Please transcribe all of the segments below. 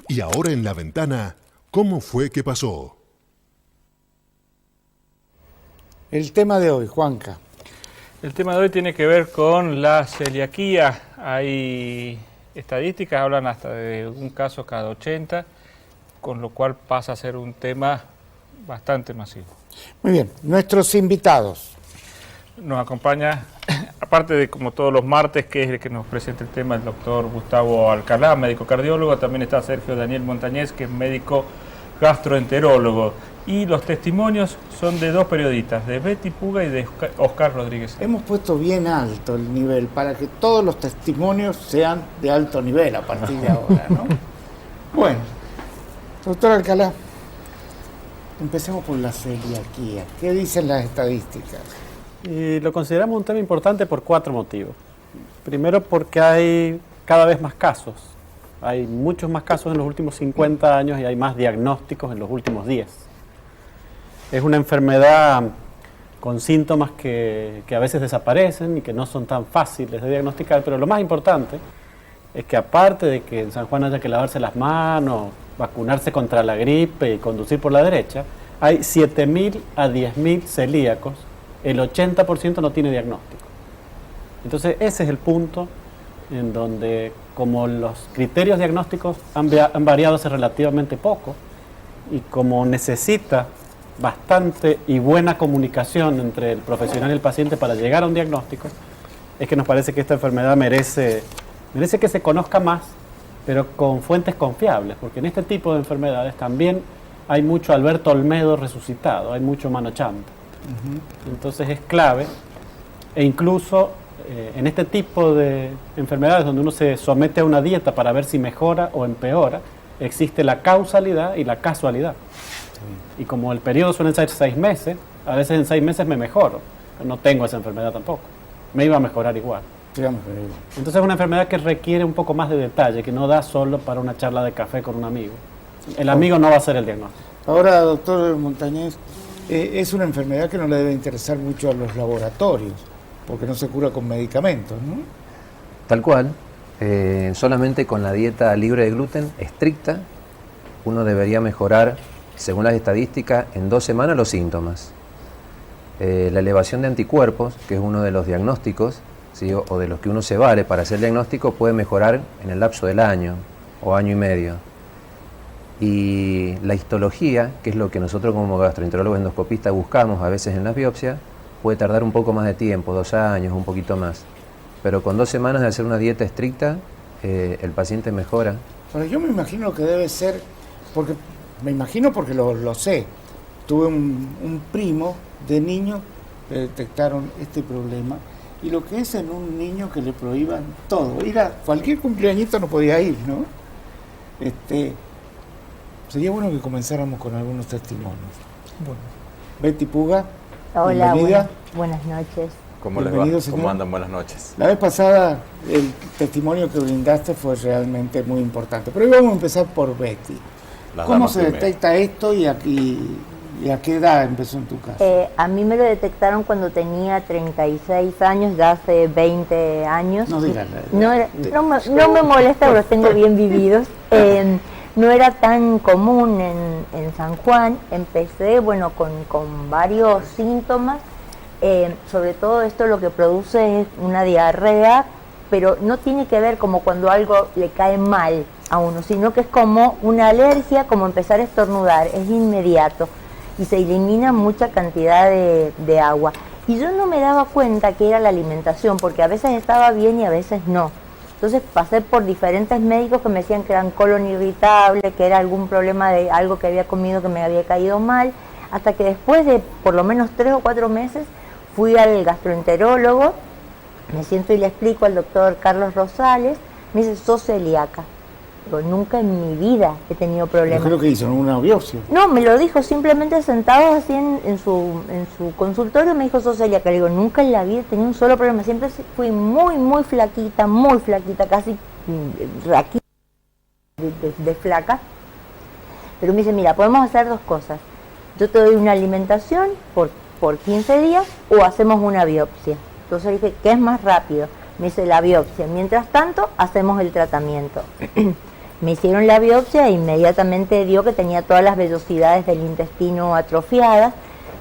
Y ahora en La Ventana, ¿cómo fue que pasó? El tema de hoy, Juanca. El tema de hoy tiene que ver con la celiaquía. Hay estadísticas, hablan hasta de un caso cada 80, con lo cual pasa a ser un tema bastante masivo. Muy bien, nuestros invitados. Nos acompaña, aparte de como todos los martes, que es el que nos presenta el tema, el doctor Gustavo Alcalá, médico cardiólogo. También está Sergio Daniel Montañez, que es médico gastroenterólogo. Y los testimonios son de dos periodistas, de Betty Puga y de Oscar Rodríguez. Hemos puesto bien alto el nivel para que todos los testimonios sean de alto nivel a partir de ahora, ¿no? Bueno, doctor Alcalá, empecemos por la celiaquía. ¿Qué dicen las estadísticas? Y lo consideramos un tema importante por 4 motivos. Primero, porque hay cada vez más casos. Hay muchos más casos en los últimos 50 años y hay más diagnósticos en los últimos 10. Es una enfermedad con síntomas que a veces desaparecen y que no son tan fáciles de diagnosticar, pero lo más importante es que aparte de que en San Juan haya que lavarse las manos, vacunarse contra la gripe y conducir por la derecha, hay 7.000 a 10.000 celíacos, el 80% no tiene diagnóstico. Entonces ese es el punto en donde, como los criterios diagnósticos han variado hace relativamente poco, y como necesita bastante y buena comunicación entre el profesional y el paciente para llegar a un diagnóstico, es que nos parece que esta enfermedad merece que se conozca más, pero con fuentes confiables, porque en este tipo de enfermedades también hay mucho Alberto Olmedo resucitado, hay mucho Mano Chanta. Entonces es clave, e incluso en este tipo de enfermedades donde uno se somete a una dieta para ver si mejora o empeora, existe la causalidad y la casualidad. Y como el periodo suele ser 6 meses, a veces en 6 meses me mejoro, pero no tengo esa enfermedad tampoco, me iba a mejorar igual. Entonces es una enfermedad que requiere un poco más de detalle, que no da solo para una charla de café con un amigo. El amigo no va a hacer el diagnóstico. Ahora, doctor Montañez, es una enfermedad que no le debe interesar mucho a los laboratorios, porque no se cura con medicamentos, ¿no? Tal cual, solamente con la dieta libre de gluten estricta, uno debería mejorar, según las estadísticas, en 2 semanas los síntomas. La elevación de anticuerpos, que es uno de los diagnósticos, ¿sí? o de los que uno se vale para hacer el diagnóstico, puede mejorar en el lapso del año o año y medio. Y la histología, que es lo que nosotros como gastroenterólogos endoscopistas buscamos a veces en las biopsias, puede tardar un poco más de tiempo, 2 años, un poquito más. Pero con 2 semanas de hacer una dieta estricta, el paciente mejora. Ahora, yo me imagino que debe ser, porque lo sé. Tuve un primo de niño que detectaron este problema, y lo que es en un niño que le prohíban todo, ir a cualquier cumpleañito no podía ir, ¿no? Sería bueno que comenzáramos con algunos testimonios. Bueno, Betty Puga, hola, bienvenida. buenas noches. ¿Cómo les va? ¿Cómo andan? Buenas noches. La vez pasada el testimonio que brindaste fue realmente muy importante, pero hoy vamos a empezar por Betty. ¿Cómo se detecta esto y a qué edad empezó en tu caso? A mí me lo detectaron cuando tenía 36 años, ya hace 20 años. No digas no me molesta, los tengo bien vividos. No era tan común en San Juan. Empecé, con varios síntomas. Sobre todo esto lo que produce es una diarrea, pero no tiene que ver como cuando algo le cae mal a uno, sino que es como una alergia, como empezar a estornudar, es inmediato y se elimina mucha cantidad de agua. Y yo no me daba cuenta que era la alimentación, porque a veces estaba bien y a veces no. Entonces pasé por diferentes médicos que me decían que era colon irritable, que era algún problema de algo que había comido que me había caído mal, hasta que después de por lo menos 3 o 4 meses fui al gastroenterólogo, me siento y le explico al doctor Carlos Rosales, me dice, sos celíaca. Digo, nunca en mi vida he tenido problemas. ¿Qué es lo que hizo? ¿Una biopsia? No, me lo dijo simplemente sentado así en su consultorio, me dijo, sos celíaca. Le digo, nunca en la vida he tenido un solo problema, siempre fui muy flaquita, casi raquita de flaca. Pero me dice, mira, podemos hacer 2 cosas. Yo te doy una alimentación por 15 días o hacemos una biopsia. Entonces le dije, ¿qué es más rápido? Me dice, la biopsia. Mientras tanto, hacemos el tratamiento. Me hicieron la biopsia e inmediatamente dio que tenía todas las vellosidades del intestino atrofiadas.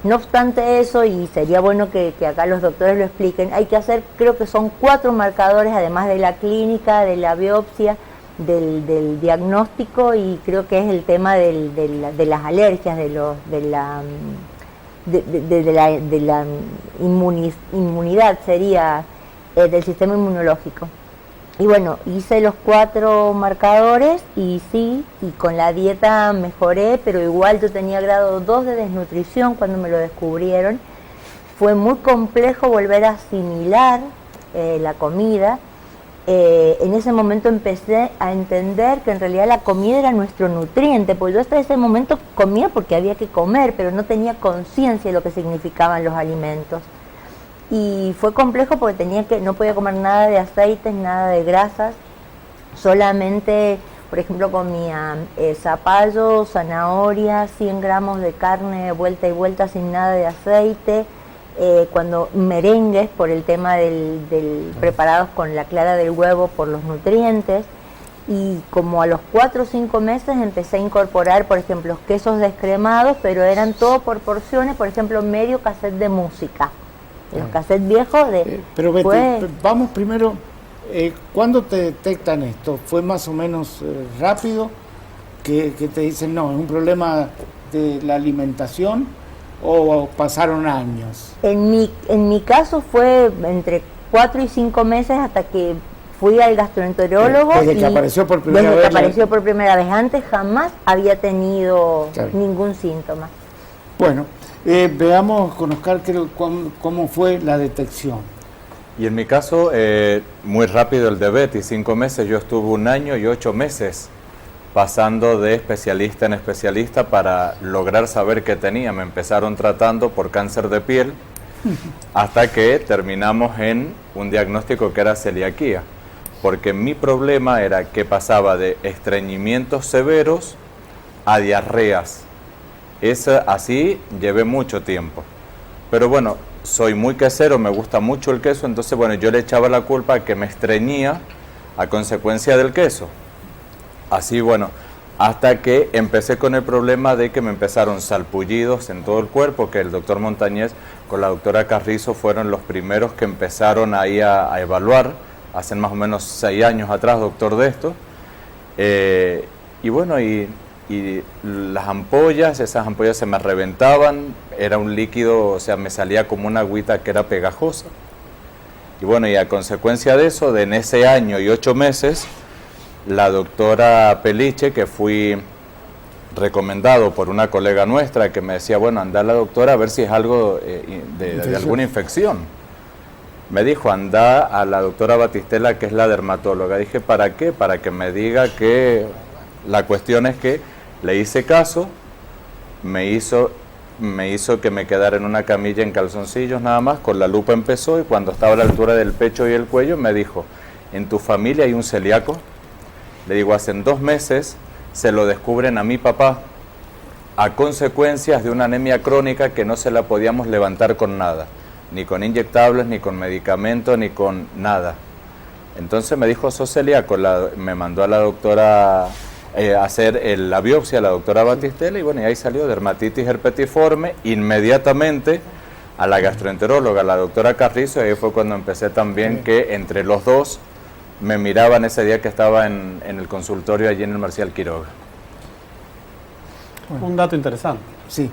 No obstante eso, y sería bueno que acá los doctores lo expliquen, hay que hacer, creo que son 4 marcadores, además de la clínica, de la biopsia, del diagnóstico, y creo que es el tema de las alergias, de la inmunidad, sería del sistema inmunológico. Y bueno, hice los 4 marcadores y sí, y con la dieta mejoré, pero igual yo tenía grado 2 de desnutrición cuando me lo descubrieron. Fue muy complejo volver a asimilar la comida. En ese momento empecé a entender que en realidad la comida era nuestro nutriente, porque yo hasta ese momento comía porque había que comer, pero no tenía conciencia de lo que significaban los alimentos. Y fue complejo porque no podía comer nada de aceites, nada de grasas, solamente, por ejemplo, comía zapallo, zanahoria, 100 gramos de carne vuelta y vuelta sin nada de aceite, cuando merengues por el tema preparados con la clara del huevo por los nutrientes, y como a los 4 o 5 meses empecé a incorporar, por ejemplo, quesos descremados, pero eran todo por porciones, por ejemplo, medio cassette de música. Los cassettes viejos pero Betty, vamos primero, ¿cuándo te detectan esto? ¿Fue más o menos rápido que te dicen, no, es un problema de la alimentación, o pasaron años? En mi caso fue entre 4 y 5 meses hasta que fui al gastroenterólogo. Desde que apareció por primera vez. Desde que apareció por primera vez. Antes jamás había tenido ningún síntoma. Bueno, veamos con Oscar cómo fue la detección. Y en mi caso, muy rápido el de Betty, 5 meses. Yo estuve 1 año y 8 meses pasando de especialista en especialista para lograr saber qué tenía. Me empezaron tratando por cáncer de piel hasta que terminamos en un diagnóstico que era celiaquía, porque mi problema era que pasaba de estreñimientos severos a diarreas. Así llevé mucho tiempo. Pero bueno, soy muy quesero, me gusta mucho el queso, entonces bueno, yo le echaba la culpa a que me estreñía a consecuencia del queso. Así bueno, hasta que empecé con el problema de que me empezaron salpullidos en todo el cuerpo, que el doctor Montañez con la doctora Carrizo fueron los primeros que empezaron ahí a evaluar, hace más o menos 6 años atrás, doctor, de esto. Y bueno, y las ampollas, esas ampollas se me reventaban, era un líquido, o sea, me salía como una agüita que era pegajosa. Y bueno, y a consecuencia de eso, en ese año y 8 meses, la doctora Peliche, que fui recomendado por una colega nuestra que me decía, bueno, anda a la doctora a ver si es algo de alguna infección. Me dijo, anda a la doctora Batistela, que es la dermatóloga. Dije, ¿para qué? Para que me diga que la cuestión es que le hice caso, me hizo que me quedara en una camilla en calzoncillos nada más, con la lupa empezó, y cuando estaba a la altura del pecho y el cuello me dijo, ¿en tu familia hay un celíaco? Le digo, hace 2 meses se lo descubren a mi papá a consecuencias de una anemia crónica que no se la podíamos levantar con nada, ni con inyectables, ni con medicamentos, ni con nada. Entonces me dijo, sos celíaco, me mandó a la doctora a hacer la biopsia, la doctora Batistela, y bueno, y ahí salió dermatitis herpetiforme. Inmediatamente a la gastroenteróloga, la doctora Carrizo, y ahí fue cuando empecé también que entre los dos me miraban ese día que estaba en el consultorio allí en el Marcial Quiroga. Bueno. Un dato interesante. Sí.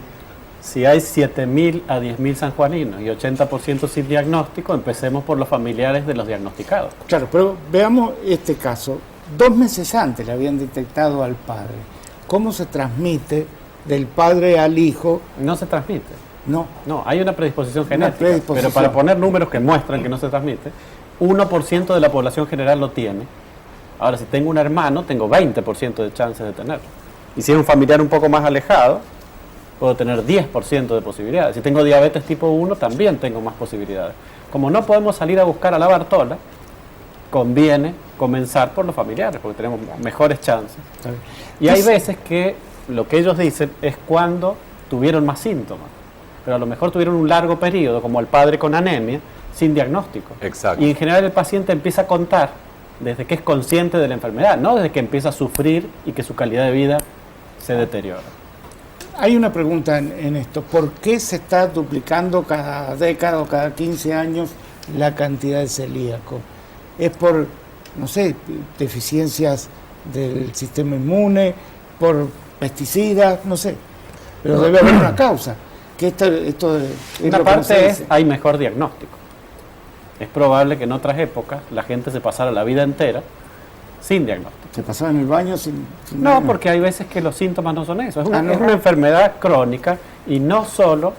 Si hay 7.000 a 10.000 sanjuaninos y 80% sin diagnóstico, empecemos por los familiares de los diagnosticados. Claro, pero veamos este caso. 2 meses antes le habían detectado al padre. ¿Cómo se transmite del padre al hijo? No se transmite. No. No, hay una predisposición genética, pero para poner números que muestran que no se transmite, 1% de la población general lo tiene. Ahora, si tengo un hermano, tengo 20% de chances de tenerlo. Y si es un familiar un poco más alejado, puedo tener 10% de posibilidades. Si tengo diabetes tipo 1, también tengo más posibilidades. Como no podemos salir a buscar a la Bartola, conviene comenzar por los familiares, porque tenemos mejores chances. Y hay veces que lo que ellos dicen es cuando tuvieron más síntomas, pero a lo mejor tuvieron un largo periodo, como el padre con anemia, sin diagnóstico. Exacto. Y en general el paciente empieza a contar desde que es consciente de la enfermedad, no desde que empieza a sufrir y que su calidad de vida se deteriora. Hay una pregunta en esto. ¿Por qué se está duplicando cada década o cada 15 años la cantidad de celíacos? ¿Es por, no sé, deficiencias del sistema inmune, por pesticidas, no sé? Pero debe haber una causa. Que esto es Una lo que no se parte es, dice. hay mejor diagnóstico. Es probable que en otras épocas la gente se pasara la vida entera sin diagnóstico. Se pasaba en el baño sin No, diagnóstico. porque hay veces que los síntomas no son eso. Es una, Ah, ¿no? es una enfermedad crónica y no solo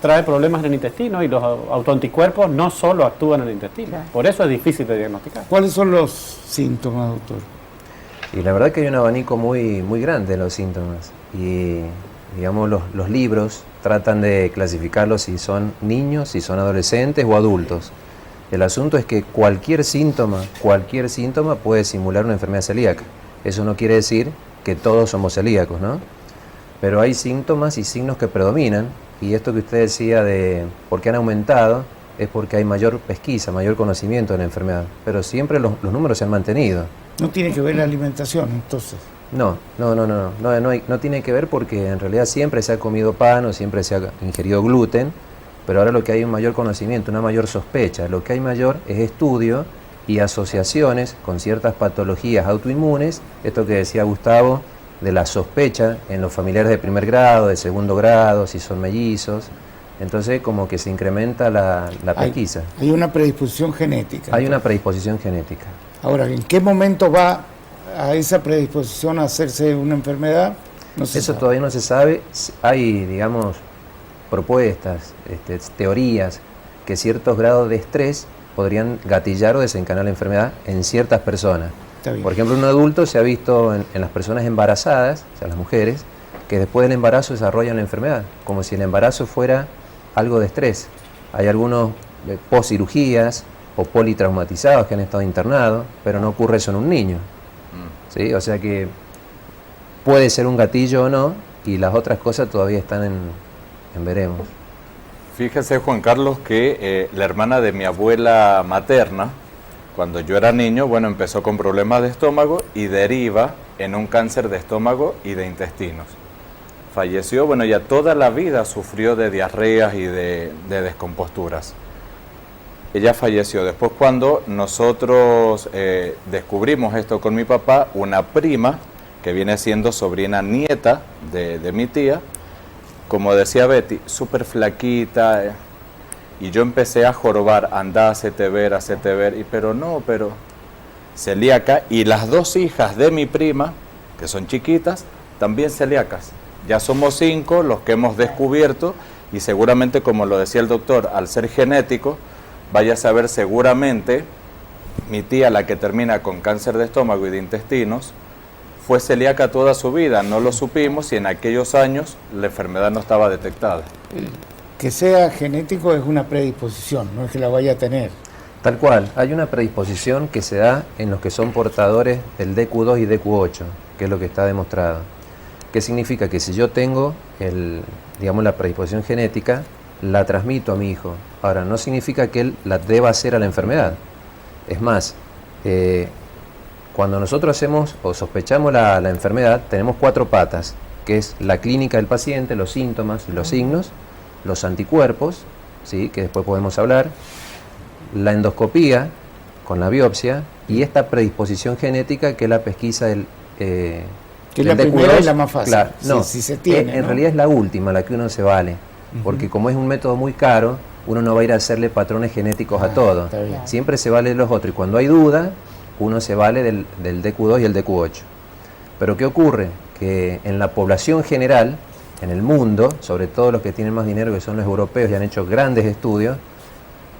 trae problemas en el intestino, y los autoanticuerpos no solo actúan en el intestino. Claro. Por eso es difícil de diagnosticar. ¿Cuáles son los síntomas, doctor? Y la verdad que hay un abanico muy, muy grande de los síntomas. Y digamos, los libros tratan de clasificarlos si son niños, si son adolescentes o adultos. El asunto es que cualquier síntoma puede simular una enfermedad celíaca. Eso no quiere decir que todos somos celíacos, ¿no? Pero hay síntomas y signos que predominan, y esto que usted decía de por qué han aumentado es porque hay mayor pesquisa, mayor conocimiento de la enfermedad. Pero siempre los números se han mantenido. No tiene que ver la alimentación, entonces. No tiene que ver, porque en realidad siempre se ha comido pan o siempre se ha ingerido gluten, pero ahora lo que hay es un mayor conocimiento, una mayor sospecha. Lo que hay mayor es estudio y asociaciones con ciertas patologías autoinmunes, esto que decía Gustavo, de la sospecha en los familiares de primer grado, de segundo grado, si son mellizos. Entonces como que se incrementa la pesquisa. Hay una predisposición genética. Hay una predisposición genética. Ahora, ¿en qué momento va a esa predisposición a hacerse una enfermedad? No se Eso sabe. todavía no se sabe. Hay, digamos, propuestas, teorías, que ciertos grados de estrés podrían gatillar o desencadenar la enfermedad en ciertas personas. Está bien. Por ejemplo, en un adulto se ha visto en las personas embarazadas, o sea, las mujeres, que después del embarazo desarrollan la enfermedad, como si el embarazo fuera algo de estrés. Hay algunos post-cirugías o politraumatizados que han estado internados, pero no ocurre eso en un niño. ¿Sí? O sea que puede ser un gatillo o no, y las otras cosas todavía están en veremos. Fíjese, Juan Carlos, que la hermana de mi abuela materna, cuando yo era niño, bueno, empezó con problemas de estómago y deriva en un cáncer de estómago y de intestinos. Falleció, bueno, ya toda la vida sufrió de diarreas y de descomposturas. Ella falleció. Después, cuando nosotros descubrimos esto con mi papá, una prima, que viene siendo sobrina nieta de mi tía, como decía Betty, súper flaquita, y yo empecé a jorobar, anda, hacete ver, pero celíaca, y las dos hijas de mi prima, que son chiquitas, también celíacas. Ya somos 5 los que hemos descubierto, y seguramente, como lo decía el doctor, al ser genético, vaya a saber seguramente, mi tía, la que termina con cáncer de estómago y de intestinos, fue celíaca toda su vida, no lo supimos, y en aquellos años la enfermedad no estaba detectada. Que sea genético es una predisposición, no es que la vaya a tener. Tal cual, hay una predisposición que se da en los que son portadores del DQ2 y DQ8, que es lo que está demostrado. ¿Qué significa? Que si yo tengo la predisposición genética, la transmito a mi hijo. Ahora, no significa que él la deba hacer a la enfermedad. Es más, cuando nosotros hacemos o sospechamos la enfermedad, tenemos 4 patas, que es la clínica del paciente, los síntomas y los signos, los anticuerpos, ¿sí?, que después podemos hablar, la endoscopía con la biopsia y esta predisposición genética, que es la pesquisa del que es la primera y la más fácil. Claro, si, no, si se tiene, en ¿no? realidad es la última, la que uno se vale, porque como es un método muy caro, uno no va a ir a hacerle patrones genéticos a todo. está bien. Siempre se vale de los otros, y cuando hay duda, uno se vale del DQ2 y el DQ8. Pero ¿qué ocurre? Que en la población general, en el mundo, sobre todo los que tienen más dinero, que son los europeos, y han hecho grandes estudios,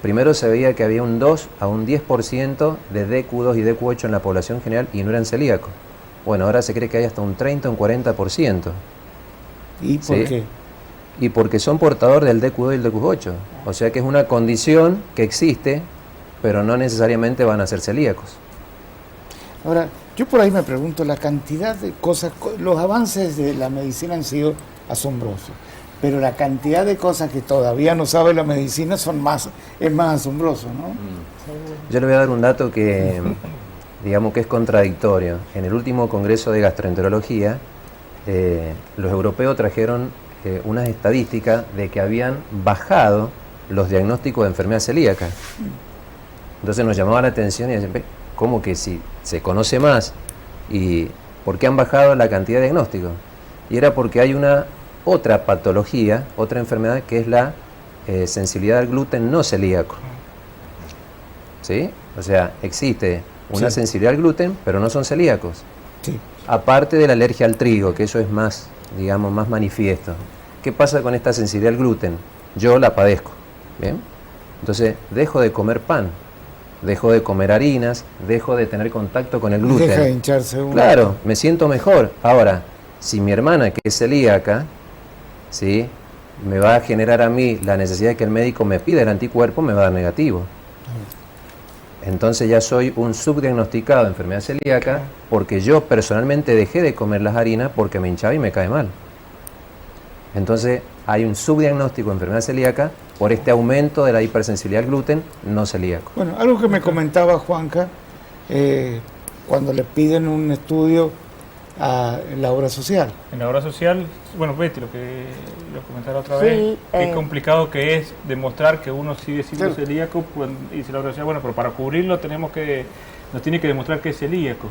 primero se veía que había un 2 a un 10% de DQ2 y DQ8 en la población general y no eran celíacos. Bueno, ahora se cree que hay hasta un 30 o un 40%. ¿Y por ¿sí? qué? Y porque son portadores del DQ2 y el DQ8. O sea que es una condición que existe, pero no necesariamente van a ser celíacos. Ahora, yo por ahí me pregunto, la cantidad de cosas, los avances de la medicina han sido asombrosos, pero la cantidad de cosas que todavía no sabe la medicina es más asombroso, ¿no? Yo le voy a dar un dato que, digamos que es contradictorio. En el último Congreso de Gastroenterología, los europeos trajeron unas estadísticas de que habían bajado los diagnósticos de enfermedad celíaca. Entonces nos llamaba la atención y decían, ¿cómo que si se conoce más? ¿Y por qué han bajado la cantidad de diagnósticos? Y era porque hay una otra patología, otra enfermedad, que es la sensibilidad al gluten no celíaco. ¿Sí? O sea, existe una sensibilidad al gluten, pero no son celíacos. Sí. Aparte de la alergia al trigo, que eso es más, digamos, más manifiesto. ¿Qué pasa con esta sensibilidad al gluten? Yo la padezco, ¿bien? Entonces, dejo de comer pan, dejo de comer harinas, dejo de tener contacto con el gluten. Deja de hincharse uno. Claro, me siento mejor. Ahora, si mi hermana, que es celíaca, ¿sí?, me va a generar a mí la necesidad de que el médico me pida el anticuerpo, me va a dar negativo. Entonces ya soy un subdiagnosticado de enfermedad celíaca porque yo personalmente dejé de comer las harinas porque me hinchaba y me cae mal. Entonces hay un subdiagnóstico de enfermedad celíaca por este aumento de la hipersensibilidad al gluten no celíaco. Bueno, algo que me comentaba Juanca, cuando le piden un estudio a la obra social. En la obra social, bueno, Betty, lo que lo comentaba otra vez, Sí, qué complicado que es demostrar que uno sigue siendo Claro. celíaco, pues, dice la obra social, bueno, pero para cubrirlo nos tiene que demostrar que es celíaco,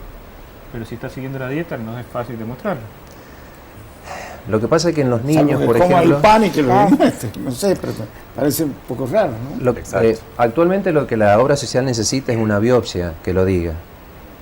pero si está siguiendo la dieta no es fácil demostrarlo. Lo que pasa es que en los Salvo niños, que por coma ejemplo, el pan y que lo Claro. demuestre. No sé, pero parece un poco raro, ¿no? Exacto. actualmente lo que la obra social necesita es una biopsia que lo diga.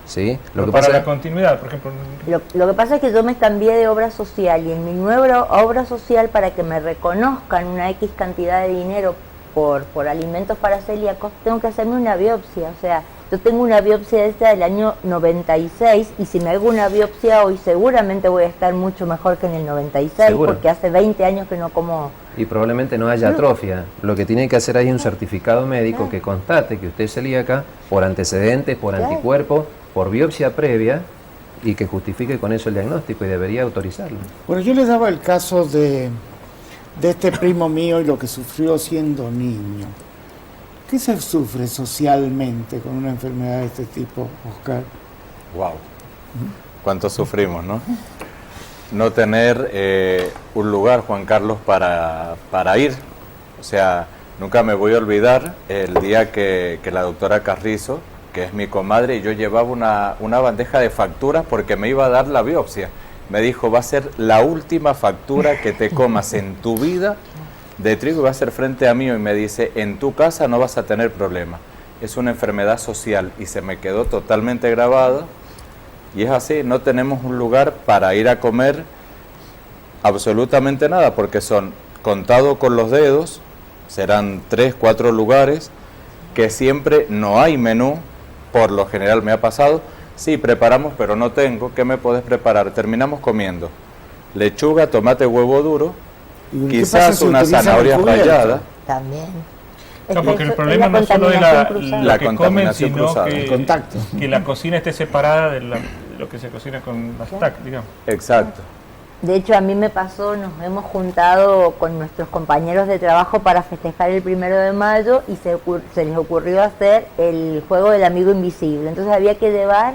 ¿Sí? Lo Pero que para pasa la continuidad, por ejemplo, Lo que pasa es que yo me cambié de obra social y en mi nueva obra social, para que me reconozcan una X cantidad de dinero por alimentos para celíacos, tengo que hacerme una biopsia. O sea, yo tengo una biopsia esta del año 96 y si me hago una biopsia hoy seguramente voy a estar mucho mejor que en el 96 Seguro. porque hace 20 años que no como. y probablemente no haya atrofia. Lo que tiene que hacer ahí es un certificado médico que constate que usted es celíaca por antecedentes, por Claro. anticuerpos, por biopsia previa y que justifique con eso el diagnóstico y debería autorizarlo. Bueno, yo les daba el caso de este primo mío y lo que sufrió siendo niño. ¿Qué se sufre socialmente con una enfermedad de este tipo, Oscar? Wow. Cuánto sufrimos, ¿no? No tener un lugar, Juan Carlos, para ir. O sea, nunca me voy a olvidar el día que la doctora Carrizo, que es mi comadre, y yo llevaba una bandeja de facturas porque me iba a dar la biopsia. Me dijo, va a ser la última factura que te comas en tu vida de trigo y va a ser frente a mí, y me dice, en tu casa no vas a tener problema. Es una enfermedad social y se me quedó totalmente grabado. Y es así, no tenemos un lugar para ir a comer absolutamente nada, porque son contados con los dedos, serán 3, 4 lugares, que siempre no hay menú, por lo general me ha pasado, sí, preparamos, pero no tengo, ¿qué me podés preparar? Terminamos comiendo lechuga, tomate, huevo duro, ¿Y qué quizás pasa si una utilizan zanahoria el cubierto? rayada. También. no, porque el Eso problema es no solo es la contaminación cruzada. lo La que comen, contaminación sino cruzada. El contacto. que la cocina esté separada de lo que se cocina con las TAC, digamos. Exacto. De hecho, a mí me pasó, nos hemos juntado con nuestros compañeros de trabajo para festejar el 1 de mayo y se les ocurrió hacer el juego del amigo invisible. Entonces había que llevar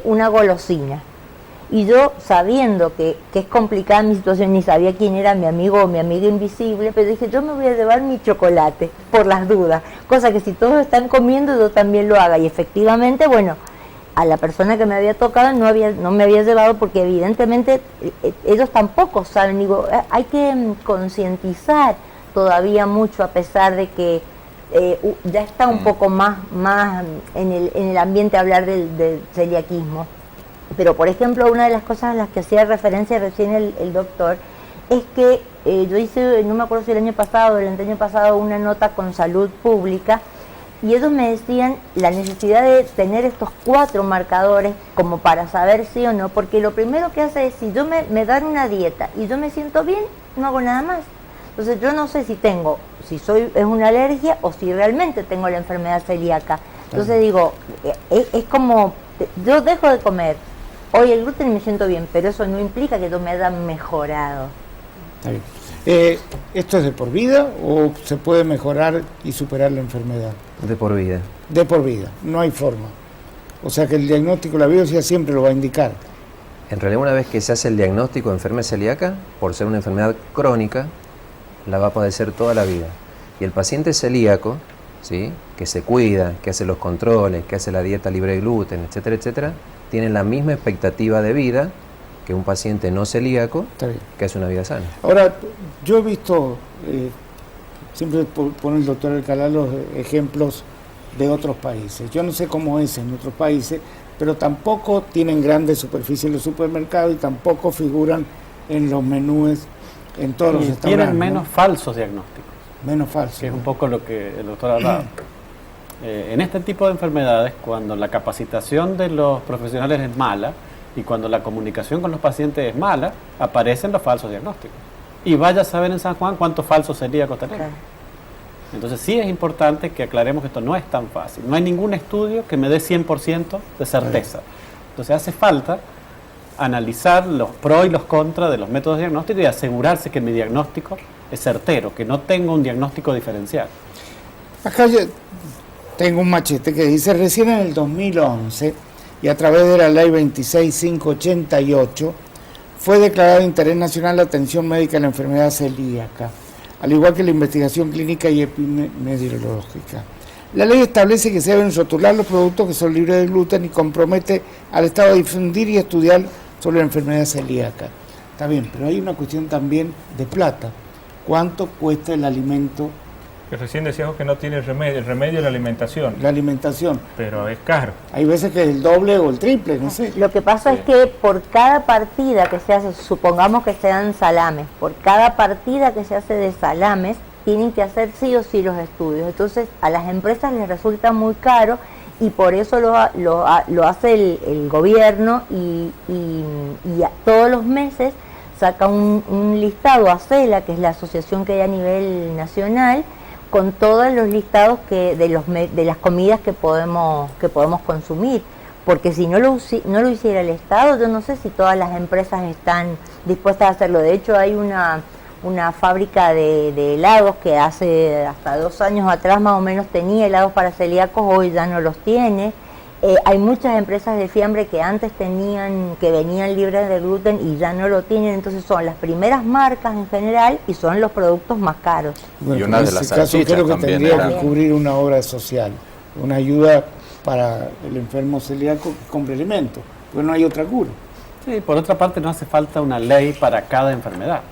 una golosina. Y yo, sabiendo que es complicada mi situación, ni sabía quién era mi amigo o mi amiga invisible, pero dije, yo me voy a llevar mi chocolate, por las dudas. Cosa que si todos están comiendo, yo también lo haga. Y efectivamente, bueno, a la persona que me había tocado no me había llevado porque evidentemente ellos tampoco saben. Digo, hay que concientizar todavía mucho a pesar de que ya está un poco más en el ambiente hablar del celiaquismo. Pero por ejemplo, una de las cosas a las que hacía referencia recién el doctor es que yo hice, no me acuerdo si el año pasado o el año pasado, una nota con Salud Pública. Y ellos me decían la necesidad de tener estos 4 marcadores como para saber sí o no, porque lo primero que hace es, si yo me dan una dieta y yo me siento bien, no hago nada más. Entonces yo no sé si es una alergia o si realmente tengo la enfermedad celíaca. Entonces digo, es como, yo dejo de comer hoy el gluten y me siento bien, pero eso no implica que yo me haya mejorado. Está bien. ¿Esto es de por vida o se puede mejorar y superar la enfermedad? De por vida. De por vida, no hay forma. O sea que el diagnóstico, la biopsia siempre lo va a indicar. En realidad, una vez que se hace el diagnóstico de enfermedad celíaca, por ser una enfermedad crónica, la va a padecer toda la vida. Y el paciente celíaco, ¿sí?, que se cuida, que hace los controles, que hace la dieta libre de gluten, etcétera, etcétera, tiene la misma expectativa de vida que un paciente no celíaco Está bien. que hace una vida sana. Ahora, yo he visto, siempre pone el doctor Alcalá los ejemplos de otros países. Yo no sé cómo es en otros países, pero tampoco tienen grandes superficies en los supermercados y tampoco figuran en los menús en todos los Y restaurantes. tienen menos falsos diagnósticos, Menos falso. que es un poco lo que el doctor hablaba. En este tipo de enfermedades, cuando la capacitación de los profesionales es mala y cuando la comunicación con los pacientes es mala, aparecen los falsos diagnósticos. Y vaya a saber en San Juan cuántos falsos celíacos tenemos. Claro. Entonces sí es importante que aclaremos que esto no es tan fácil. No hay ningún estudio que me dé 100% de certeza. Entonces hace falta analizar los pros y los contras de los métodos diagnósticos y asegurarse que mi diagnóstico es certero, que no tengo un diagnóstico diferencial. Acá yo tengo un machete que dice, recién en el 2011 y a través de la ley 26588 fue declarado de interés nacional la atención médica en la enfermedad celíaca, al igual que la investigación clínica y epidemiológica. La ley establece que se deben rotular los productos que son libres de gluten y compromete al Estado a difundir y estudiar sobre la enfermedad celíaca. Está bien, pero hay una cuestión también de plata. ¿Cuánto cuesta el alimento, Que recién decíamos que no tiene remedio, el remedio es la alimentación, la alimentación? pero es caro. Hay veces que es el doble o el triple, no sé. Lo que pasa es que por cada partida que se hace, supongamos que sean salames, por cada partida que se hace de salames, tienen que hacer sí o sí los estudios. Entonces a las empresas les resulta muy caro y por eso lo hace el gobierno y todos los meses saca un listado a CELA, que es la asociación que hay a nivel nacional, con todos los listados de las comidas que podemos consumir, porque si no lo hiciera el Estado, yo no sé si todas las empresas están dispuestas a hacerlo. De hecho, hay una fábrica de helados que hace hasta 2 años atrás más o menos tenía helados para celíacos, hoy ya no los tiene. Hay muchas empresas de fiambre que antes que venían libres de gluten y ya no lo tienen, entonces son las primeras marcas en general y son los productos más caros. Y una en de ese las caso salchichas creo que también tendría era. que cubrir una obra social, una ayuda para el enfermo celíaco que compre alimentos, porque no hay otra cura. Sí, por otra parte no hace falta una ley para cada enfermedad.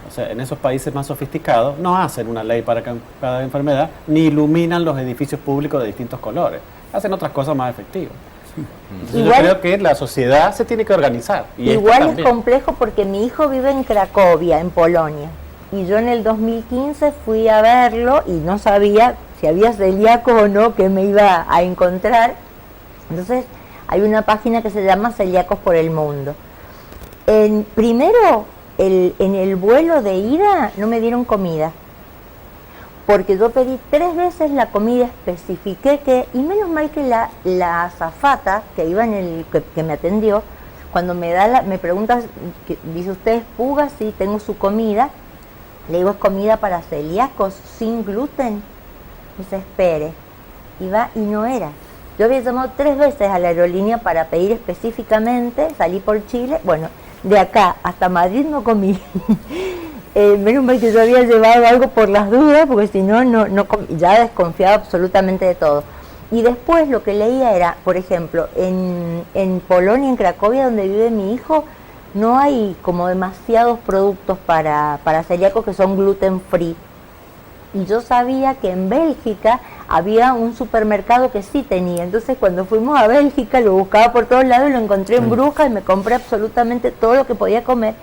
O sea, en esos países más sofisticados no hacen una ley para cada enfermedad, ni iluminan los edificios públicos de distintos colores. Hacen otras cosas más efectivas. Entonces, Igual- yo creo que la sociedad se tiene que organizar. Y esto Igual es también. complejo porque mi hijo vive en Cracovia, en Polonia, y yo en el 2015 fui a verlo y no sabía si había celíacos o no, que me iba a encontrar. Entonces hay una página que se llama Celíacos por el Mundo. Primero, en el vuelo de ida no me dieron comida, porque yo pedí 3 veces la comida, especifiqué y menos mal que la azafata que iba que me atendió, cuando me pregunta, dice, ¿usted es Puga? Sí, tengo su comida. Le digo, ¿es comida para celíacos sin gluten? Dice, espere. Y va y no era. Yo había llamado 3 veces a la aerolínea para pedir específicamente, salí por Chile, bueno, de acá hasta Madrid no comí. Menos mal que yo había llevado algo por las dudas, porque si no, ya desconfiaba absolutamente de todo. Y después lo que leía era, por ejemplo, en Polonia, en Cracovia, donde vive mi hijo, no hay como demasiados productos para celíacos que son gluten free. Y yo sabía que en Bélgica había un supermercado que sí tenía. Entonces cuando fuimos a Bélgica lo buscaba por todos lados y lo encontré en Brujas y me compré absolutamente todo lo que podía comer.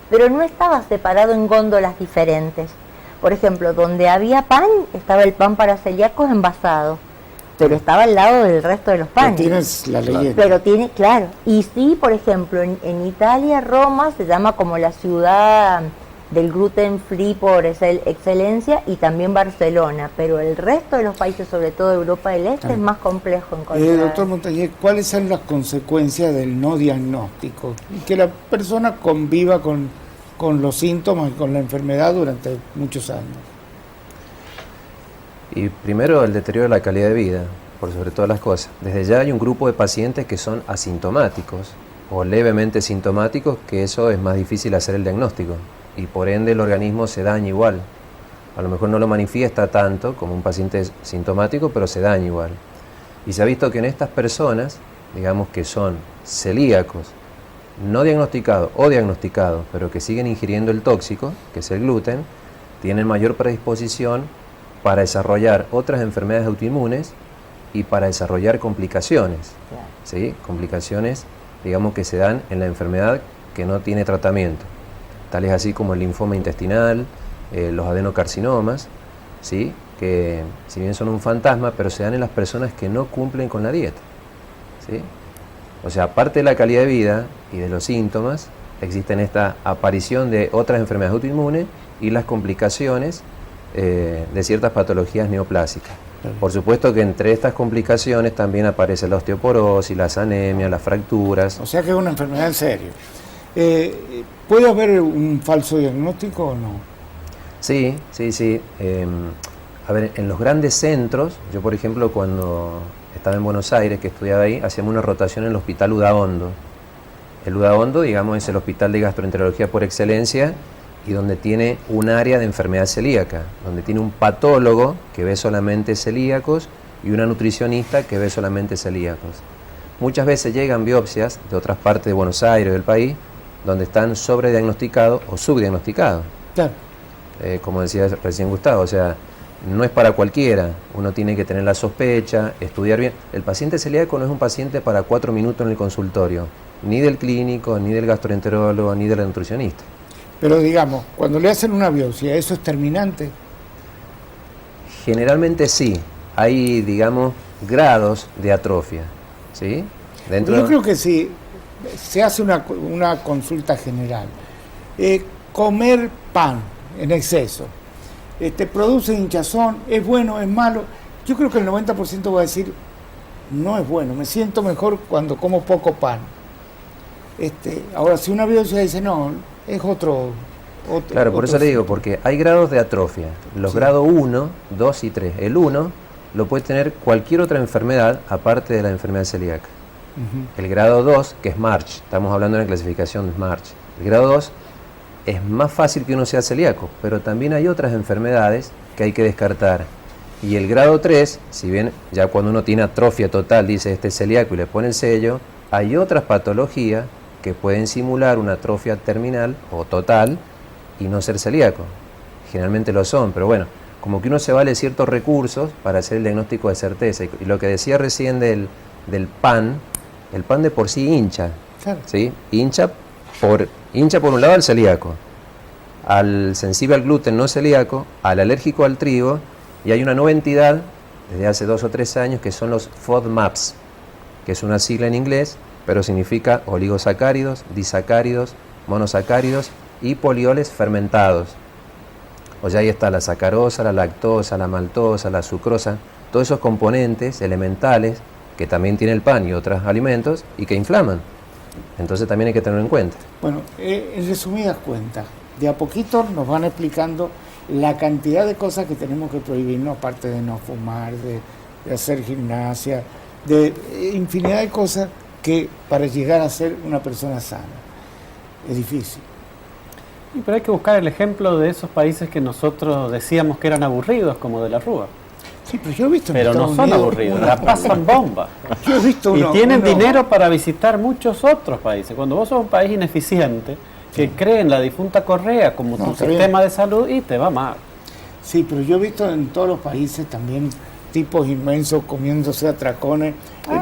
Pero no estaba separado en góndolas diferentes. Por ejemplo, donde había pan, estaba el pan para celíacos envasado, pero estaba al lado del resto de los Pero panes. tienes la leyenda. Pero tiene, claro. Y sí, por ejemplo, en Italia, Roma se llama como la ciudad del gluten free por excelencia, y también Barcelona, pero el resto de los países, sobre todo Europa del Este, es más complejo encontrar. Doctor Montañez, ¿cuáles son las consecuencias del no diagnóstico? Y que la persona conviva con los síntomas y con la enfermedad durante muchos años. Y primero el deterioro de la calidad de vida. por sobre todas las cosas. Desde ya hay un grupo de pacientes que son asintomáticos o levemente sintomáticos, que eso es más difícil hacer el diagnóstico y por ende el organismo se daña igual. A lo mejor no lo manifiesta tanto como un paciente sintomático, pero se daña igual. Y se ha visto que en estas personas, digamos que son celíacos, no diagnosticados o diagnosticados, pero que siguen ingiriendo el tóxico, que es el gluten, tienen mayor predisposición para desarrollar otras enfermedades autoinmunes y para desarrollar complicaciones, ¿sí? Complicaciones, digamos, que se dan en la enfermedad que no tiene tratamiento, tales así como el linfoma intestinal, los adenocarcinomas, ¿sí? Que si bien son un fantasma, pero se dan en las personas que no cumplen con la dieta, ¿sí? O sea, aparte de la calidad de vida y de los síntomas, existen esta aparición de otras enfermedades autoinmunes y las complicaciones de ciertas patologías neoplásicas. Por supuesto que entre estas complicaciones también aparece la osteoporosis, las anemias, las fracturas. O sea que es una enfermedad en serio. ¿Puede haber un falso diagnóstico o no? Sí. A ver, en los grandes centros, yo por ejemplo cuando estaba en Buenos Aires, que estudiaba ahí, hacíamos una rotación en el Hospital Udaondo. El Udaondo, digamos, es el hospital de gastroenterología por excelencia y donde tiene un área de enfermedad celíaca, donde tiene un patólogo que ve solamente celíacos y una nutricionista que ve solamente celíacos. Muchas veces llegan biopsias de otras partes de Buenos Aires, del país, donde están sobrediagnosticados o subdiagnosticados. Claro. Como decía recién Gustavo, o sea, no es para cualquiera, uno tiene que tener la sospecha, estudiar bien. El paciente celíaco no es un paciente para 4 minutos en el consultorio, ni del clínico, ni del gastroenterólogo, ni del nutricionista. Pero digamos, cuando le hacen una biopsia, ¿eso es terminante? Generalmente sí, hay, digamos, grados de atrofia, ¿sí? Yo creo que si se hace una consulta general, comer pan en exceso, produce hinchazón, es bueno, es malo, yo creo que el 90% va a decir, no es bueno, me siento mejor cuando como poco pan. Ahora, si una biopsia dice, no, es otro. Claro, por eso le digo, porque hay grados de atrofia. Los grados 1, 2 y 3. El 1 lo puede tener cualquier otra enfermedad aparte de la enfermedad celíaca. El grado 2, que es March, estamos hablando de una clasificación de March. El grado 2 es más fácil que uno sea celíaco, pero también hay otras enfermedades que hay que descartar. Y el grado 3, si bien ya cuando uno tiene atrofia total, dice este es celíaco y le pone el sello, hay otras patologías que pueden simular una atrofia terminal o total y no ser celíaco. Generalmente lo son, pero bueno, como que uno se vale ciertos recursos para hacer el diagnóstico de certeza. Y lo que decía recién del pan, el pan de por sí hincha, Claro. ¿sí? Hincha por un lado al celíaco, al sensible al gluten no celíaco, al alérgico al trigo, y hay una nueva entidad desde hace 2 o 3 años que son los FODMAPs, que es una sigla en inglés, pero significa oligosacáridos, disacáridos, monosacáridos y polioles fermentados. O sea, ahí está la sacarosa, la lactosa, la maltosa, la sucrosa, todos esos componentes elementales que también tiene el pan y otros alimentos y que inflaman. Entonces también hay que tenerlo en cuenta. Bueno, en resumidas cuentas, de a poquito nos van explicando la cantidad de cosas que tenemos que prohibirnos, aparte de no fumar, de hacer gimnasia, de infinidad de cosas que para llegar a ser una persona sana es difícil. Pero hay que buscar el ejemplo de esos países que nosotros decíamos que eran aburridos, como de la Rúa. Sí, pero yo he visto en Pero no Estados son Unidos aburridos, la pasan bomba. Yo he visto Y uno, tienen uno- dinero para visitar muchos otros países. Cuando vos sos un país ineficiente, que cree en la difunta Correa como No, tu está sistema de salud y te va mal. Sí, pero yo he visto en todos los países también tipos inmensos comiéndose atracones.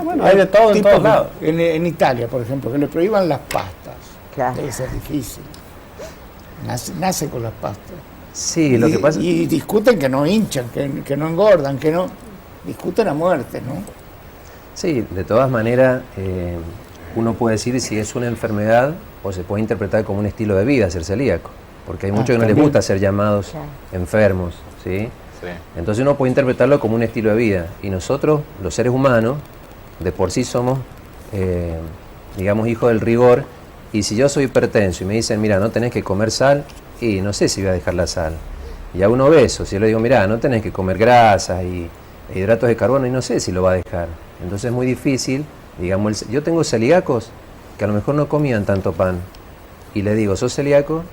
Bueno, hay de todo en tipos todos lados. En Italia, por ejemplo, que le prohíban las pastas. Claro. Debe ser difícil. Nace con las pastas. Sí, lo que pasa... Y discuten que no hinchan, que no engordan, que no... Discuten a muerte, ¿no? Sí, de todas maneras, uno puede decir si es una enfermedad o se puede interpretar como un estilo de vida ser celíaco, porque hay muchos que no les también. gusta ser llamados Claro. enfermos, ¿sí? Sí. Entonces uno puede interpretarlo como un estilo de vida, y nosotros, los seres humanos, de por sí somos, digamos, hijos del rigor, y si yo soy hipertenso y me dicen, mira, no tenés que comer sal, y no sé si voy a dejar la sal. Y a un obeso, si yo le digo, mira, no tenés que comer grasas y hidratos de carbono y no sé si lo va a dejar. Entonces es muy difícil, digamos, yo tengo celíacos que a lo mejor no comían tanto pan y les digo, sos celíaco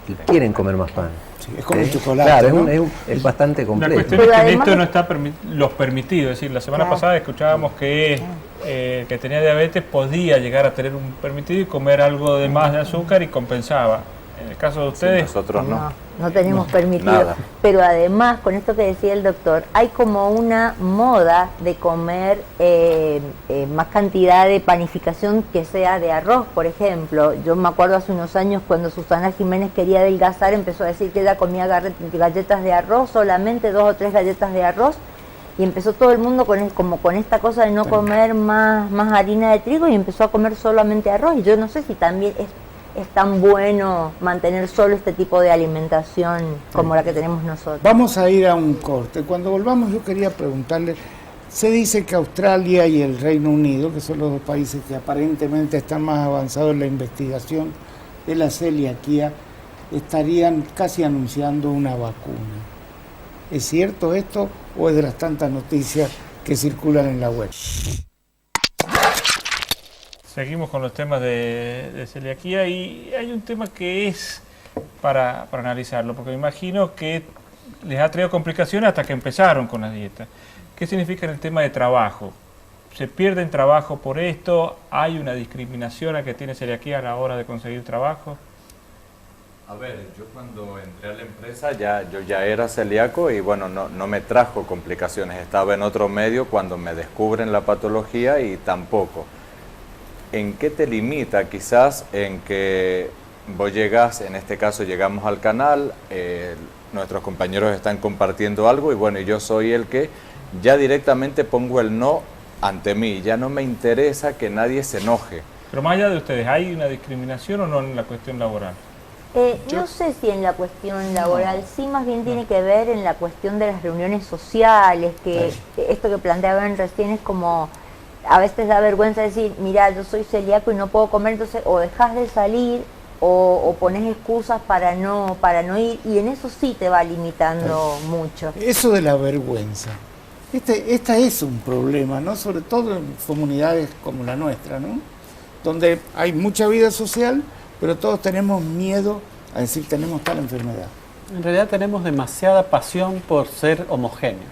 y quieren comer más pan. Sí, es como el chocolate, Claro, ¿no? es bastante La complejo. cuestión es Pero que en además esto no está los permitidos. Es decir, la semana Claro. pasada escuchábamos que el que tenía diabetes podía llegar a tener un permitido y comer algo de más de azúcar y compensaba. En el caso de ustedes, Nosotros no. No tenemos permitido. nada. Pero además, con esto que decía el doctor, hay como una moda de comer más cantidad de panificación que sea de arroz, por ejemplo. Yo me acuerdo hace unos años cuando Susana Jiménez quería adelgazar, empezó a decir que ella comía galletas de arroz, solamente 2 o 3 galletas de arroz. Y empezó todo el mundo con esta cosa de no comer más harina de trigo y empezó a comer solamente arroz. Y yo no sé si también es tan bueno mantener solo este tipo de alimentación como la que tenemos nosotros. Vamos a ir a un corte. Cuando volvamos yo quería preguntarle, se dice que Australia y el Reino Unido, que son los dos países que aparentemente están más avanzados en la investigación de la celiaquía, estarían casi anunciando una vacuna. ¿Es cierto esto o es de las tantas noticias que circulan en la web? seguimos con los temas de celiaquía y hay un tema que es para analizarlo, porque me imagino que les ha traído complicaciones hasta que empezaron con la dieta. ¿Qué significa en el tema de trabajo? ¿Se pierden trabajo por esto? ¿Hay una discriminación a que tiene celiaquía a la hora de conseguir trabajo? A ver, yo cuando entré a la empresa yo ya era celíaco y bueno, no me trajo complicaciones. Estaba en otro medio cuando me descubren la patología y tampoco. ¿En qué te limita? Quizás en que vos llegas, en este caso llegamos al canal, nuestros compañeros están compartiendo algo y bueno, yo soy el que ya directamente pongo el no ante mí. Ya no me interesa que nadie se enoje. Pero más allá de ustedes, ¿hay una discriminación o no en la cuestión laboral? No sé si en la cuestión laboral, sí más bien tiene que ver en la cuestión de las reuniones sociales, que esto que planteaban recién es como, a veces da vergüenza decir, mira, yo soy celíaco y no puedo comer, entonces o dejas de salir o pones excusas para no ir, y en eso sí te va limitando mucho. Eso de la vergüenza. Esta es un problema, ¿no? Sobre todo en comunidades como la nuestra, ¿no? Donde hay mucha vida social, pero todos tenemos miedo a decir tenemos tal enfermedad. En realidad tenemos demasiada pasión por ser homogéneos.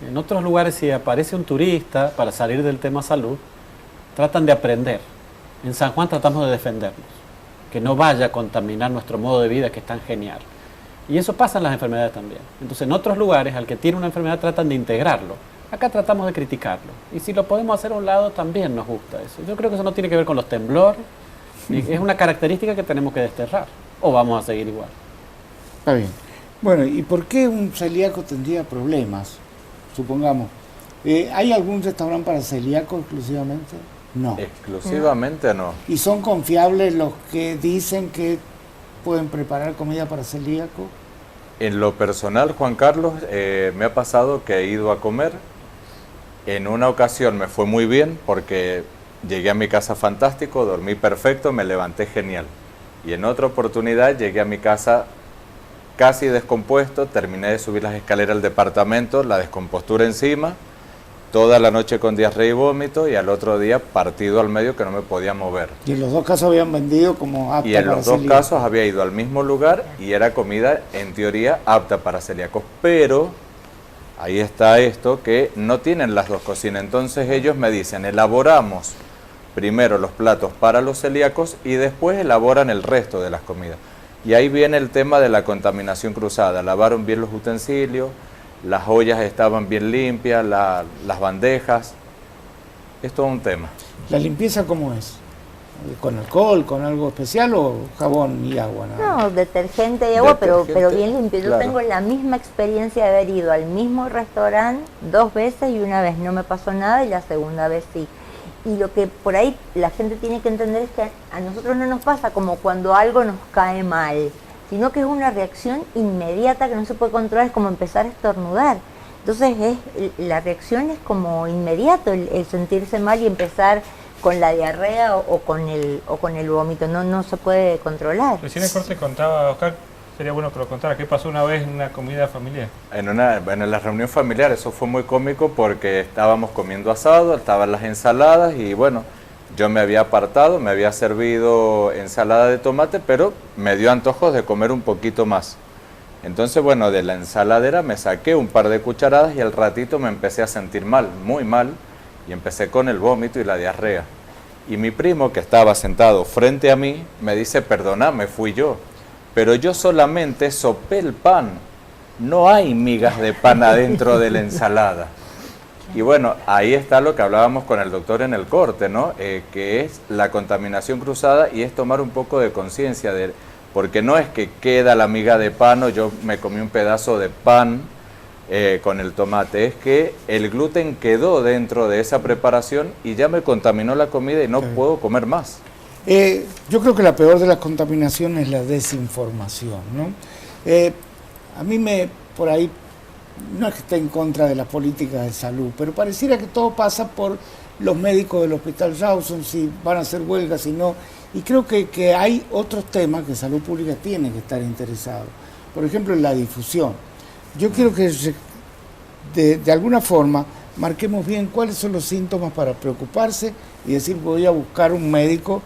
En otros lugares, si aparece un turista para salir del tema salud, tratan de aprender. En San Juan tratamos de defendernos, que no vaya a contaminar nuestro modo de vida, que es tan genial. Y eso pasa en las enfermedades también. Entonces, en otros lugares, al que tiene una enfermedad tratan de integrarlo. Acá tratamos de criticarlo. Y si lo podemos hacer a un lado, también nos gusta eso. Yo creo que eso no tiene que ver con los temblores. Es una característica que tenemos que desterrar. O vamos a seguir igual. Está bien. Bueno, ¿y por qué un celíaco tendría problemas? Supongamos. ¿Hay algún restaurante para celíacos exclusivamente? No. Exclusivamente no. ¿Y son confiables los que dicen que pueden preparar comida para celíacos? En lo personal, Juan Carlos, me ha pasado que he ido a comer. En una ocasión me fue muy bien porque llegué a mi casa fantástico, dormí perfecto, me levanté genial. Y en otra oportunidad llegué a mi casa casi descompuesto, terminé de subir las escaleras del departamento, la descompostura encima, toda la noche con diarrea y vómito y al otro día partido al medio que no me podía mover. Y en los dos casos habían vendido como apta Y en para los dos celíacos. casos había ido al mismo lugar y era comida en teoría apta para celíacos, pero ahí está esto que no tienen las dos cocinas, entonces ellos me dicen, elaboramos primero los platos para los celíacos y después elaboran el resto de las comidas. Y ahí viene el tema de la contaminación cruzada, lavaron bien los utensilios, las ollas estaban bien limpias, las bandejas, es todo un tema. ¿La limpieza cómo es? ¿Con alcohol, con algo especial o jabón y agua? No, detergente y agua, pero Detergente, bien limpio. Yo claro. tengo la misma experiencia de haber ido al mismo restaurante 2 veces y una vez no me pasó nada y la segunda vez sí. Y lo que por ahí la gente tiene que entender es que a nosotros no nos pasa como cuando algo nos cae mal, sino que es una reacción inmediata que no se puede controlar, es como empezar a estornudar. Entonces la reacción es como inmediato, el sentirse mal y empezar con la diarrea o con el vómito, no se puede controlar. Recién en corte contaba, Oscar, Sería bueno que lo contara. ¿Qué pasó una vez en una comida familiar? En la reunión familiar eso fue muy cómico porque estábamos comiendo asado, estaban las ensaladas y bueno, yo me había apartado, me había servido ensalada de tomate, pero me dio antojos de comer un poquito más. Entonces, bueno, de la ensaladera me saqué un par de cucharadas y al ratito me empecé a sentir mal, muy mal, y empecé con el vómito y la diarrea. Y mi primo, que estaba sentado frente a mí, me dice, perdóname, fui yo. Pero yo solamente sopé el pan, no hay migas de pan adentro de la ensalada. Y bueno, ahí está lo que hablábamos con el doctor en el corte, ¿no? Que es la contaminación cruzada y es tomar un poco de conciencia, porque no es que queda la miga de pan o yo me comí un pedazo de pan con el tomate, es que el gluten quedó dentro de esa preparación y ya me contaminó la comida y no puedo comer más. Yo creo que la peor de las contaminaciones es la desinformación, ¿no? A mí por ahí, no es que esté en contra de las políticas de salud, pero pareciera que todo pasa por los médicos del Hospital Rawson, si van a hacer huelgas, si no. Y creo que hay otros temas que Salud Pública tiene que estar interesado. Por ejemplo, en la difusión. Yo quiero que de alguna forma marquemos bien cuáles son los síntomas para preocuparse y decir voy a buscar un médico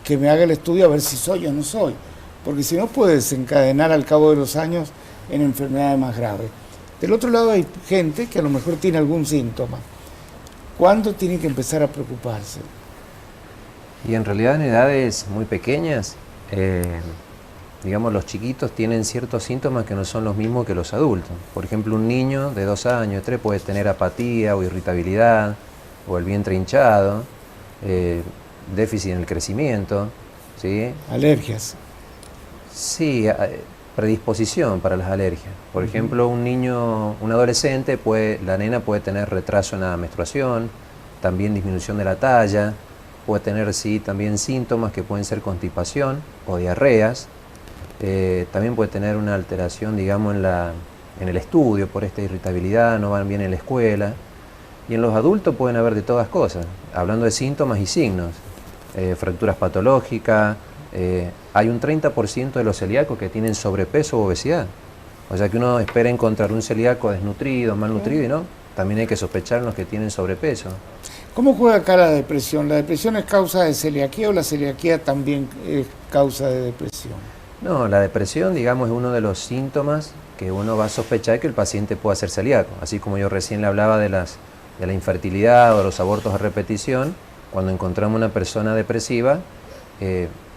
que me haga el estudio a ver si soy o no soy, porque si no puede desencadenar al cabo de los años en enfermedades más graves. Del otro lado hay gente que a lo mejor tiene algún síntoma. ¿Cuándo tiene que empezar a preocuparse? Y en realidad en edades muy pequeñas, digamos, los chiquitos tienen ciertos síntomas que no son los mismos que los adultos. Por ejemplo, un niño de 2 años, 3 puede tener apatía o irritabilidad, o el vientre hinchado, déficit en el crecimiento, ¿sí? Alergias. Sí, predisposición para las alergias. Por ejemplo, un adolescente, la nena puede tener retraso en la menstruación, también disminución de la talla, puede tener también síntomas que pueden ser constipación o diarreas, también puede tener una alteración, digamos, en el estudio por esta irritabilidad, no van bien en la escuela. Y en los adultos pueden haber de todas cosas, hablando de síntomas y signos, fracturas patológicas, hay un 30% de los celíacos que tienen sobrepeso o obesidad. O sea que uno espera encontrar un celíaco desnutrido, malnutrido y no, también hay que sospechar en los que tienen sobrepeso. ¿Cómo juega acá la depresión? ¿La depresión es causa de celiaquía o la celiaquía también es causa de depresión? No, la depresión, digamos, es uno de los síntomas que uno va a sospechar que el paciente pueda ser celíaco. Así como yo recién le hablaba de la infertilidad o los abortos a repetición, cuando encontramos una persona depresiva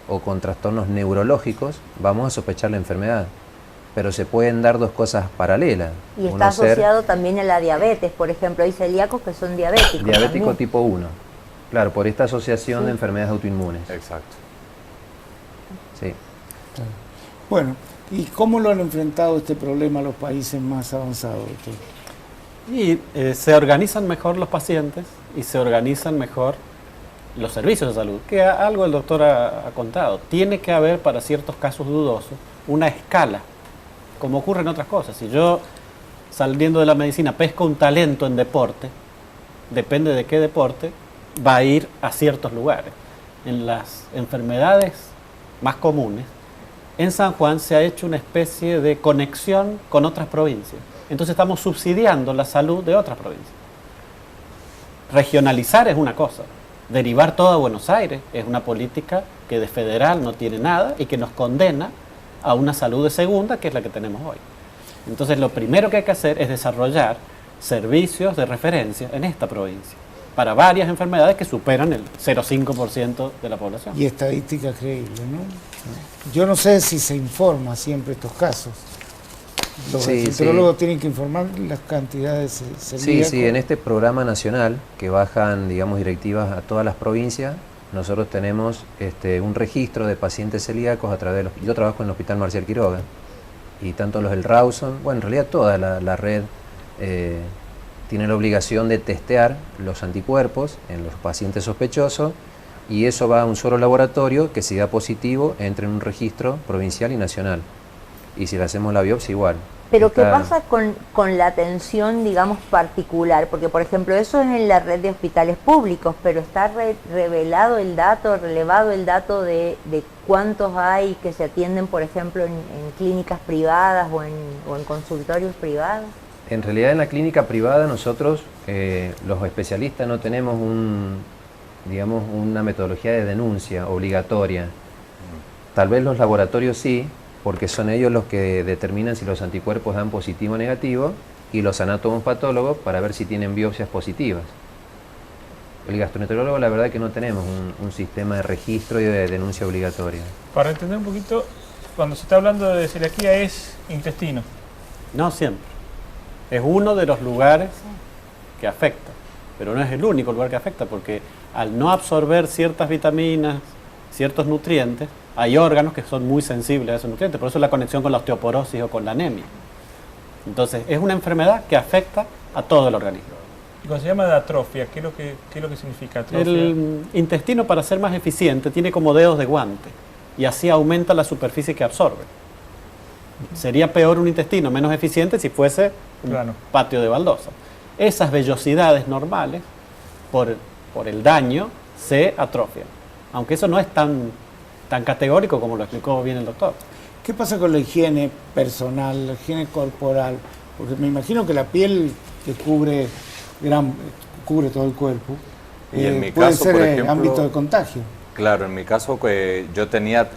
o con trastornos neurológicos, vamos a sospechar la enfermedad. Pero se pueden dar dos cosas paralelas. Y está asociado también a la diabetes, por ejemplo, hay celíacos que son diabéticos. Diabético también. tipo 1. Claro, por esta asociación de enfermedades autoinmunes. Exacto. Sí. Bueno, ¿y cómo lo han enfrentado este problema los países más avanzados? Y se organizan mejor los pacientes y se organizan mejor los servicios de salud, que algo el doctor ha contado. Tiene que haber para ciertos casos dudosos una escala, como ocurre en otras cosas. Si yo, saliendo de la medicina, pesco un talento en deporte, depende de qué deporte, va a ir a ciertos lugares. En las enfermedades más comunes, en San Juan se ha hecho una especie de conexión con otras provincias. Entonces estamos subsidiando la salud de otras provincias. Regionalizar es una cosa, derivar todo a Buenos Aires es una política que de federal no tiene nada y que nos condena a una salud de segunda, que es la que tenemos hoy. Entonces lo primero que hay que hacer es desarrollar servicios de referencia en esta provincia para varias enfermedades que superan el 0,5% de la población. Y estadística creíble, ¿no? Yo no sé si se informa siempre estos casos. Los enterólogos tienen que informar las cantidades celíacos. Sí, en este programa nacional que bajan, digamos, directivas a todas las provincias, nosotros tenemos un registro de pacientes celíacos a través de yo trabajo en el Hospital Marcial Quiroga y tanto los del Rawson, bueno, en realidad toda la red tiene la obligación de testear los anticuerpos en los pacientes sospechosos y eso va a un solo laboratorio que si da positivo entra en un registro provincial y nacional. Y si le hacemos la biopsia igual. Pero ¿qué Está- pasa con la atención, digamos, particular? Porque, por ejemplo, eso es en la red de hospitales públicos, pero está revelado el dato, relevado el dato de cuántos hay que se atienden, por ejemplo, en clínicas privadas o en consultorios privados. En realidad en la clínica privada nosotros, los especialistas, no tenemos digamos, una metodología de denuncia obligatoria. Tal vez los laboratorios sí, porque son ellos los que determinan si los anticuerpos dan positivo o negativo, y los anatomos patólogos para ver si tienen biopsias positivas. El gastroenterólogo, la verdad que no tenemos un sistema de registro y de denuncia obligatoria. Para entender un poquito, cuando se está hablando de celiaquía es intestino. No siempre. Es uno de los lugares que afecta, pero no es el único lugar que afecta, porque al no absorber ciertas vitaminas, ciertos nutrientes, hay órganos que son muy sensibles a esos nutrientes, por eso la conexión con la osteoporosis o con la anemia. Entonces, es una enfermedad que afecta a todo el organismo. Y cuando se llama de atrofia, ¿qué es lo que significa atrofia? El intestino, para ser más eficiente, tiene como dedos de guante y así aumenta la superficie que absorbe. Sería peor un intestino menos eficiente si fuese un Claro. patio de baldosa. Esas vellosidades normales, por el daño, se atrofian. Aunque eso no es tan categórico como lo explicó bien el doctor. ¿Qué pasa con la higiene personal, la higiene corporal? Porque me imagino que la piel que cubre todo el cuerpo Y en mi puede caso, ser por ejemplo, ámbito de contagio. Claro, en mi caso que yo tenía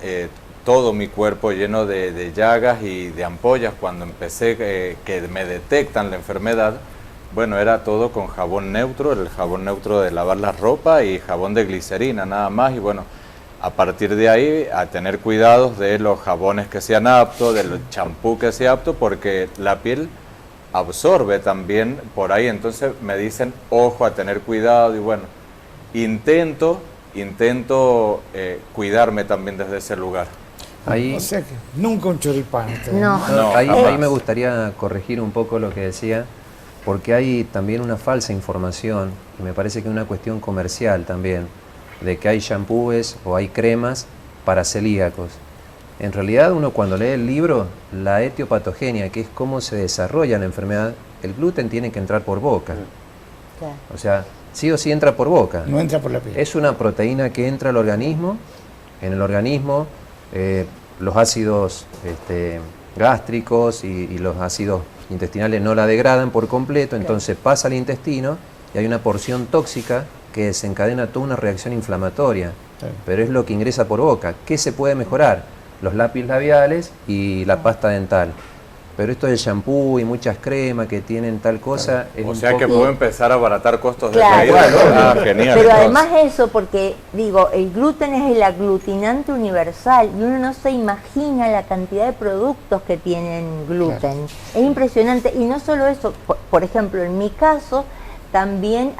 todo mi cuerpo lleno de llagas y de ampollas cuando empecé, que me detectan la enfermedad. Bueno, era todo con jabón neutro, el jabón neutro de lavar la ropa y jabón de glicerina nada más. Y bueno, a partir de ahí a tener cuidados de los jabones que sean aptos, del champú que sea apto, porque la piel absorbe también por ahí. Entonces me dicen, ojo, a tener cuidado. Y bueno, intento cuidarme también desde ese lugar. Ahí, O sea que nunca un choripán. No. No, ahí jamás. me gustaría corregir un poco lo que decía, porque hay también una falsa información, y me parece que es una cuestión comercial también, de que hay shampoos o hay cremas para celíacos. En realidad uno cuando lee el libro, la etiopatogenia, que es cómo se desarrolla la enfermedad, el gluten tiene que entrar por boca. Claro. O sea, sí o sí entra por boca. No entra por la piel. Es una proteína que entra al organismo. En el organismo los ácidos gástricos y los ácidos intestinales no la degradan por completo, entonces pasa al intestino y hay una porción tóxica que desencadena toda una reacción inflamatoria. Sí. Pero es lo que ingresa por boca. ¿Qué se puede mejorar? Los lápices labiales y la pasta dental. Pero esto del shampoo y muchas cremas que tienen tal cosa es O un sea que poco- puedo empezar a abaratar costos Claro. de caída. Claro. Ah, genial. Pero entonces. además eso, porque digo, el gluten es el aglutinante universal y uno no se imagina la cantidad de productos que tienen gluten. Claro. Es impresionante. Y no solo eso, por ejemplo, en mi caso también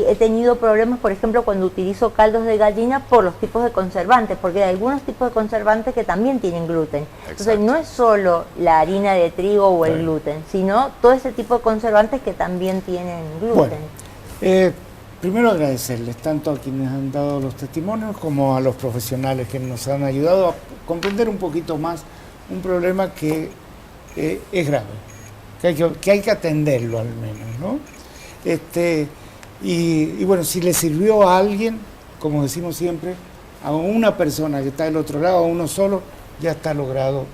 he tenido problemas, por ejemplo, cuando utilizo caldos de gallina por los tipos de conservantes, porque hay algunos tipos de conservantes que también tienen gluten. Entonces Exacto. no es solo la harina de trigo o el gluten, sino todo ese tipo de conservantes que también tienen gluten. Bueno, primero agradecerles tanto a quienes han dado los testimonios como a los profesionales que nos han ayudado a comprender un poquito más un problema que es grave, que hay que atenderlo al menos, ¿no? Y bueno, si le sirvió a alguien, como decimos siempre, a una persona que está del otro lado, a uno solo, ya está logrado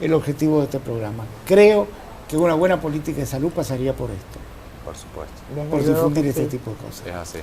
el objetivo de este programa. Creo que una buena política de salud pasaría por esto, Por supuesto, Desde por luego difundir que este sí. tipo de cosas. es así.